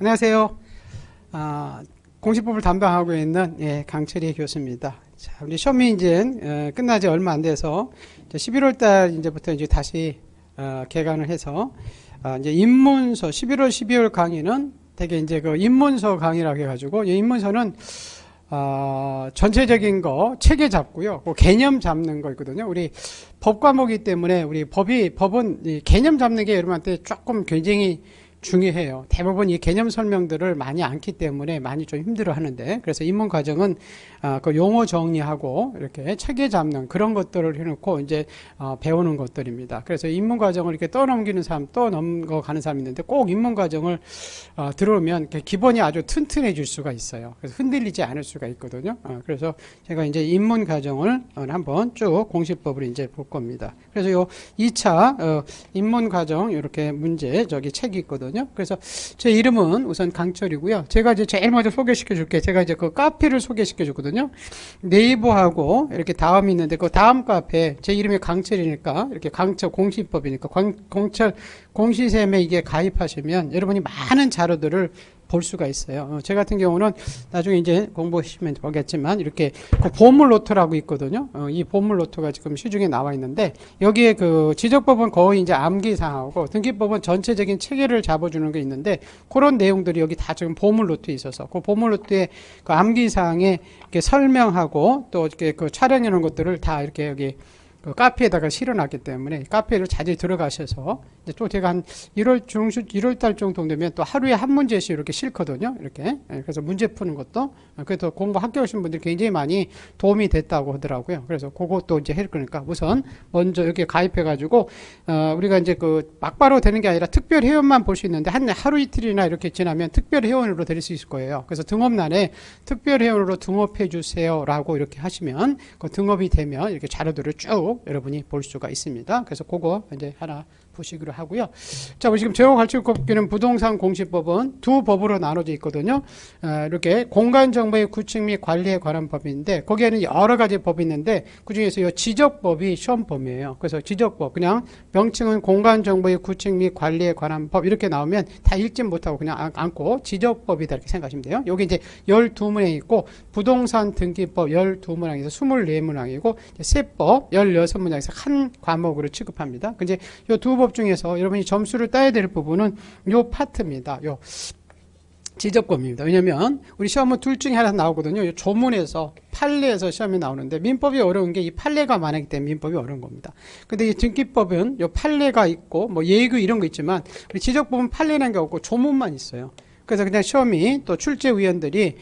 안녕하세요. 공시법을 담당하고 있는 강철희 교수입니다. 자, 우리 시험이 이제 끝나지 얼마 안 돼서 이제 11월 달 이제부터 이제 다시 개강을 해서 이제 입문서 11월, 12월 강의는 되게 이제 그 입문서 강의라고 해가지고 이 입문서는 전체적인 거 체계 잡고요. 그 개념 잡는 거 있거든요. 우리 법 과목이기 때문에 우리 법은 이 개념 잡는 게 여러분한테 조금 굉장히 중요해요. 대부분 이 개념 설명들을 많이 않기 때문에 많이 좀 힘들어 하는데, 그래서 입문 과정은 그 용어 정리하고 이렇게 체계 잡는 그런 것들을 해놓고 이제 배우는 것들입니다. 그래서 입문 과정을 이렇게 떠넘기는 사람, 또 넘어가는 사람이 있는데, 꼭 입문 과정을 들어오면 기본이 아주 튼튼해질 수가 있어요. 그래서 흔들리지 않을 수가 있거든요. 그래서 제가 이제 입문 과정을 한번 쭉 공시법을 이제 볼 겁니다. 그래서 요 2차 입문 과정 이렇게 문제 저기 책이 있거든요. 그래서 제 이름은 우선 강철이고요. 제가 이제 제일 먼저 소개시켜 줄게. 제가 이제 그 카페를 소개시켜 줬거든요. 네이버하고 이렇게 다음이 있는데 그 다음 카페 제 이름이 강철이니까 이렇게 강철 공시법이니까 공철 공시샘에 이게 가입하시면 여러분이 많은 자료들을 볼 수가 있어요. 제 같은 경우는 나중에 이제 공부하시면 보겠지만 이렇게 그 보물 노트라고 있거든요. 이 보물 노트가 지금 시중에 나와 있는데 여기에 그 지적법은 거의 이제 암기사항하고 등기법은 전체적인 체계를 잡아주는 게 있는데 그런 내용들이 여기 다 지금 보물 노트에 있어서 그 보물 노트에 그 암기사항에 이렇게 설명하고 또 이렇게 그 촬영해 놓은 것들을 다 이렇게 여기 그 카페에다가 실어놨기 때문에 카페를 자주 들어가셔서 이제 또 제가 한 1월 중순 1월 달 정도 되면 또 하루에 한 문제씩 이렇게 싣거든요. 이렇게. 그래서 문제 푸는 것도 그래서 공부 학교 오신 분들이 굉장히 많이 도움이 됐다고 하더라고요. 그래서 그것도 이제 할 거니까 우선 먼저 여기 가입해 가지고 우리가 이제 그 막바로 되는 게 아니라 특별 회원만 볼 수 있는데 한 하루 이틀이나 이렇게 지나면 특별 회원으로 될 수 있을 거예요. 그래서 등업란에 특별 회원으로 등업해 주세요라고 이렇게 하시면 그 등업이 되면 이렇게 자료들을 쭉 여러분이 볼 수가 있습니다. 그래서 그거 이제 하나 보시기로 하고요. 자, 우리 지금 제가 가르칠 법기는 부동산 공시법은 두 법으로 나눠져 있거든요. 이렇게 공간정보의 구축 및 관리에 관한 법인데 거기에는 여러 가지 법이 있는데 그중에서 이 지적법이 시험범위예요. 그래서 지적법 그냥 명칭은 공간정보의 구축 및 관리에 관한 법 이렇게 나오면 다 읽지 못하고 그냥 않고 지적법이다 이렇게 생각하시면 돼요. 여기 이제 12문항이 있고 부동산 등기법 12문항에서 24문항이고 세법 16문항에서 한 과목으로 취급합니다. 근데 이 두 법 중에서 여러분이 점수를 따야 될 부분은 요 파트입니다. 요 지적법입니다. 왜냐면 우리 시험은 둘 중에 하나 나오거든요. 요 조문에서 판례에서 시험이 나오는데 민법이 어려운 게 이 판례가 많기 때문에 민법이 어려운 겁니다. 근데 이 등기법은 요 판례가 있고 뭐 예규 이런 거 있지만 우리 지적법은 판례라는 게 없고 조문만 있어요. 그래서 그냥 시험이 또 출제위원들이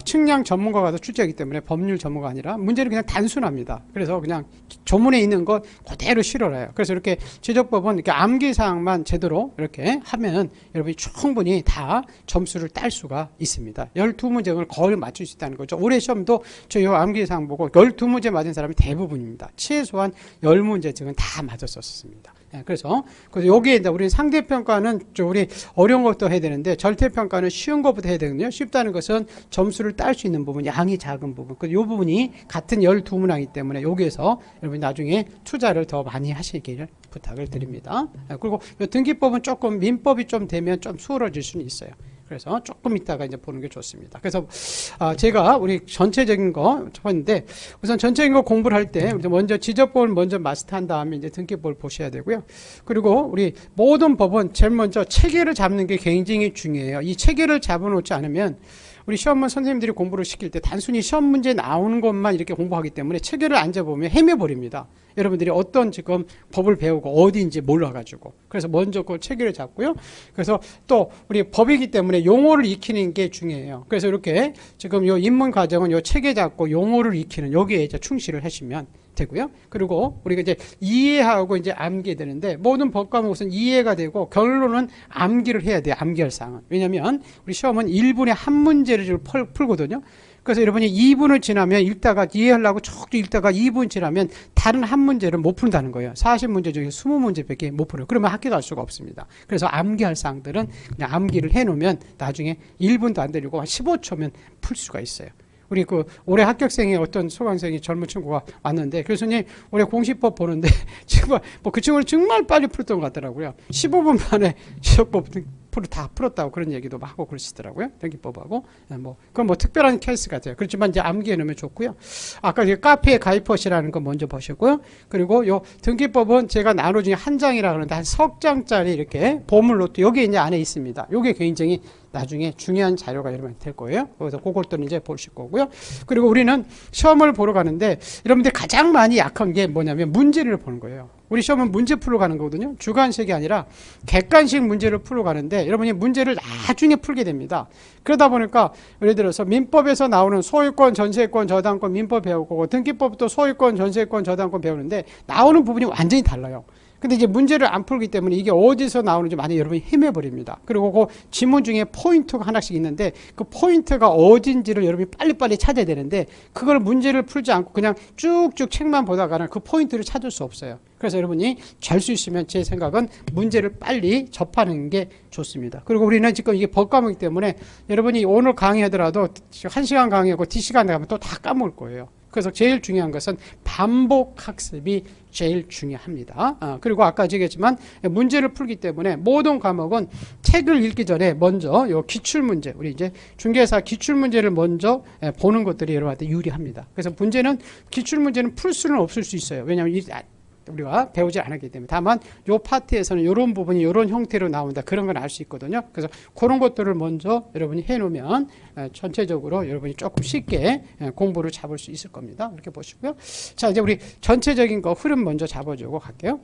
측량 전문가가 더 출제하기 때문에 법률 전문가가 아니라 문제는 그냥 단순합니다. 그래서 그냥 조문에 있는 것 그대로 실어라요. 그래서 이렇게 지적법은 이렇게 암기사항만 제대로 이렇게 하면 여러분이 충분히 다 점수를 딸 수가 있습니다. 12문제를 거의 맞출 수 있다는 거죠. 올해 시험도 저 요 암기사항 보고 12문제 맞은 사람이 대부분입니다. 최소한 10문제쯤은 다 맞았었습니다. 그래서 여기에 이제 우리 상대평가는 우리 어려운 것도 해야 되는데 절대평가는 쉬운 것부터 해야 되거든요. 쉽다는 것은 점수를 딸 수 있는 부분, 양이 작은 부분. 이 부분이 같은 12문항이기 때문에 여기에서 여러분 나중에 투자를 더 많이 하시기를 부탁을 드립니다. 그리고 등기법은 조금 민법이 좀 되면 좀 수월해질 수는 있어요. 그래서 조금 이따가 이제 보는 게 좋습니다. 그래서 제가 우리 전체적인 거 봤는데 우선 전체적인 거 공부를 할 때 먼저 지적법을 먼저 마스터한 다음에 이제 등기법을 보셔야 되고요. 그리고 우리 모든 법은 제일 먼저 체계를 잡는 게 굉장히 중요해요. 이 체계를 잡아놓지 않으면 우리 시험문 선생님들이 공부를 시킬 때 단순히 시험 문제 나오는 것만 이렇게 공부하기 때문에 체계를 안 잡으면 헤매버립니다. 여러분들이 어떤 지금 법을 배우고 어디인지 몰라가지고. 그래서 먼저 그 체계를 잡고요. 그래서 또 우리 법이기 때문에 용어를 익히는 게 중요해요. 그래서 이렇게 지금 요 입문 과정은 요 체계 잡고 용어를 익히는 여기에 이제 충실을 하시면 되고요. 그리고 우리가 이제 이해하고 이제 암기 되는데 모든 법 과목은 이해가 되고 결론은 암기를 해야 돼요. 암기할 사항은. 왜냐면 우리 시험은 1분에 한 문제를 풀거든요. 그래서 여러분이 2분을 지나면 읽다가 이해하려고 쭉 읽다가 2분 지나면 다른 한 문제를 못 푼다는 거예요. 40문제 중에 20문제밖에 못 풀어요. 그러면 학교 갈 수가 없습니다. 그래서 암기할 사항들은 그냥 암기를 해놓으면 나중에 1분도 안 되려고 한 15초면 풀 수가 있어요. 우리 그 올해 합격생의 어떤 수강생이 젊은 친구가 왔는데 교수님 올해 공시법 보는데 정말 뭐 그 친구는 정말 빨리 풀었던 것 같더라고요. 15분 만에 지적법 다 풀었다고 그런 얘기도 하고 그러시더라고요. 등기법하고. 그건 뭐 특별한 케이스 같아요. 그렇지만 이제 암기해 놓으면 좋고요. 아까 카페에 가입하시라는 거 먼저 보셨고요. 그리고 요 등기법은 제가 나눠 중에 한 장이라 그러는데 한 석 장짜리 이렇게 보물 노트 여기 이제 안에 있습니다. 요게 굉장히 나중에 중요한 자료가 여러분한테 될 거예요. 그래서 그것들은 이제 보실 거고요. 그리고 우리는 시험을 보러 가는데 여러분들 가장 많이 약한 게 뭐냐면 문제를 보는 거예요. 우리 시험은 문제 풀러 가는 거거든요. 주관식이 아니라 객관식 문제를 풀러 가는데 여러분이 문제를 나중에 풀게 됩니다. 그러다 보니까 예를 들어서 민법에서 나오는 소유권, 전세권, 저당권 민법 배우고 등기법도 소유권, 전세권, 저당권 배우는데 나오는 부분이 완전히 달라요. 근데 이제 문제를 안 풀기 때문에 이게 어디서 나오는지 많이 여러분이 헤매버립니다. 그리고 그 지문 중에 포인트가 하나씩 있는데 그 포인트가 어딘지를 여러분이 빨리빨리 찾아야 되는데 그걸 문제를 풀지 않고 그냥 쭉쭉 책만 보다가는 그 포인트를 찾을 수 없어요. 그래서 여러분이 잘 수 있으면 제 생각은 문제를 빨리 접하는 게 좋습니다. 그리고 우리는 지금 이게 법과목이기 때문에 여러분이 오늘 강의하더라도 1시간 강의하고 D시간 가면 또 다 까먹을 거예요. 그래서 제일 중요한 것은 반복 학습이 제일 중요합니다. 그리고 아까 얘기했지만 문제를 풀기 때문에 모든 과목은 책을 읽기 전에 먼저 요 기출문제, 우리 이제 중개사 기출문제를 먼저 보는 것들이 여러분한테 유리합니다. 그래서 기출문제는 풀 수는 없을 수 있어요. 왜냐하면 우리가 배우지 않았기 때문에. 다만 요 파트에서는 이런 부분이 이런 형태로 나온다. 그런 건 알 수 있거든요. 그래서 그런 것들을 먼저 여러분이 해놓으면 전체적으로 여러분이 조금 쉽게 공부를 잡을 수 있을 겁니다. 이렇게 보시고요. 자, 이제 우리 전체적인 거 흐름 먼저 잡아주고 갈게요.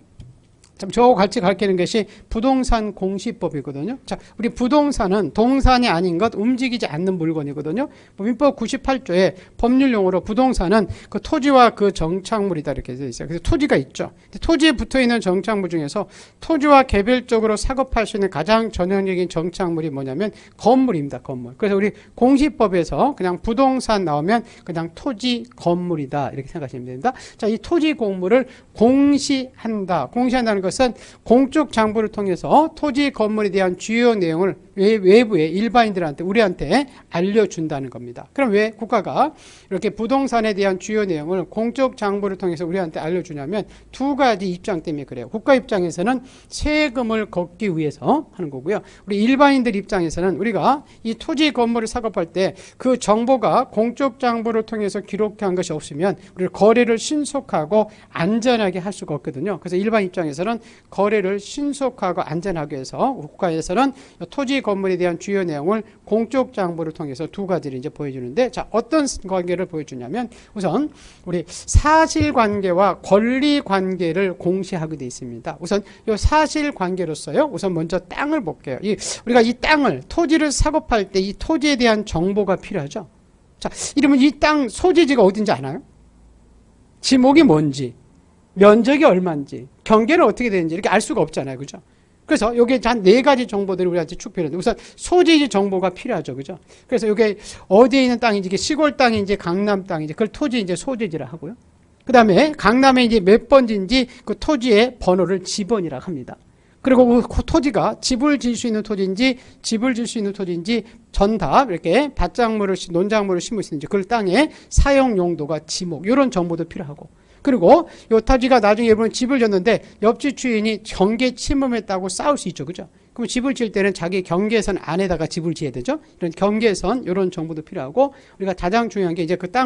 참 저하고 같이 가르치는 것이 부동산 공시법이거든요. 자, 우리 부동산은 동산이 아닌 것, 움직이지 않는 물건이거든요. 민법 98조에 법률 용어로 부동산은 그 토지와 그 정착물이다 이렇게 되어 있어요. 그래서 토지가 있죠. 토지에 붙어 있는 정착물 중에서 토지와 개별적으로 사업할 수 있는 가장 전형적인 정착물이 뭐냐면 건물입니다. 건물. 그래서 우리 공시법에서 그냥 부동산 나오면 그냥 토지 건물이다 이렇게 생각하시면 됩니다. 자, 이 토지 공물을 공시한다. 공시한다는 것은 공적 장부를 통해서 토지 건물에 대한 주요 내용을 외부에 일반인들한테 우리한테 알려준다는 겁니다. 그럼 왜 국가가 이렇게 부동산에 대한 주요 내용을 공적 장부를 통해서 우리한테 알려주냐면 두 가지 입장 때문에 그래요. 국가 입장에서는 세금을 걷기 위해서 하는 거고요. 우리 일반인들 입장에서는 우리가 이 토지 건물을 사업할 때 그 정보가 공적 장부를 통해서 기록한 것이 없으면 우리 거래를 신속하고 안전하게 할 수가 없거든요. 그래서 일반 입장에서는 거래를 신속하고 안전하게 해서 국가에서는 토지 건물에 대한 주요 내용을 공적 장부를 통해서 두 가지를 이제 보여주는데, 자, 어떤 관계를 보여주냐면 우선 우리 사실관계와 권리관계를 공시하게 되어 있습니다. 우선 이 사실관계로서요. 우선 먼저 땅을 볼게요. 우리가 이 땅을 토지를 사업할 때 이 토지에 대한 정보가 필요하죠. 자, 이러면 이 땅 소재지가 어딘지 아나요? 지목이 뭔지, 면적이 얼마인지, 경계는 어떻게 되는지 이렇게 알 수가 없잖아요. 그죠? 그래서 여기에 한 네 가지 정보들이 우리한테 쭉 필요한데 우선 소재지 정보가 필요하죠. 그죠? 그래서 이게 어디에 있는 땅인지, 이게 시골 땅인지 강남 땅인지 그걸 토지 이제 소재지라 하고요. 그 다음에 강남에 이제 몇 번지인지 그 토지의 번호를 지번이라고 합니다. 그리고 그 토지가 집을 지을 수 있는 토지인지 집을 지을 수 있는 토지인지 전답 이렇게 밭작물을 논작물을 심을 수 있는지 그 땅의 사용 용도가 지목 이런 정보도 필요하고, 그리고 이 토지가 나중에 여러분 집을 졌는데 옆집 주인이 경계 침범했다고 싸울 수 있죠. 그죠? 그럼 집을 지을 때는 자기 경계선 안에다가 집을 지어야 되죠. 이런 경계선 이런 정보도 필요하고, 우리가 가장 중요한 게 이제 그 땅